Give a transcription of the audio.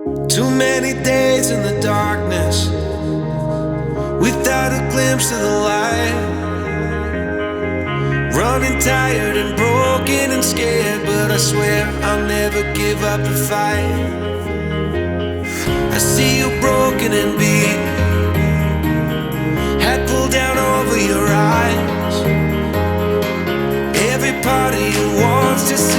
Too many days in the darkness without a glimpse of the light. Running tired and broken and scared, but I swear I'll never give up the fight. I see you broken and beat, head pulled down over your eyes. Every part of you wants to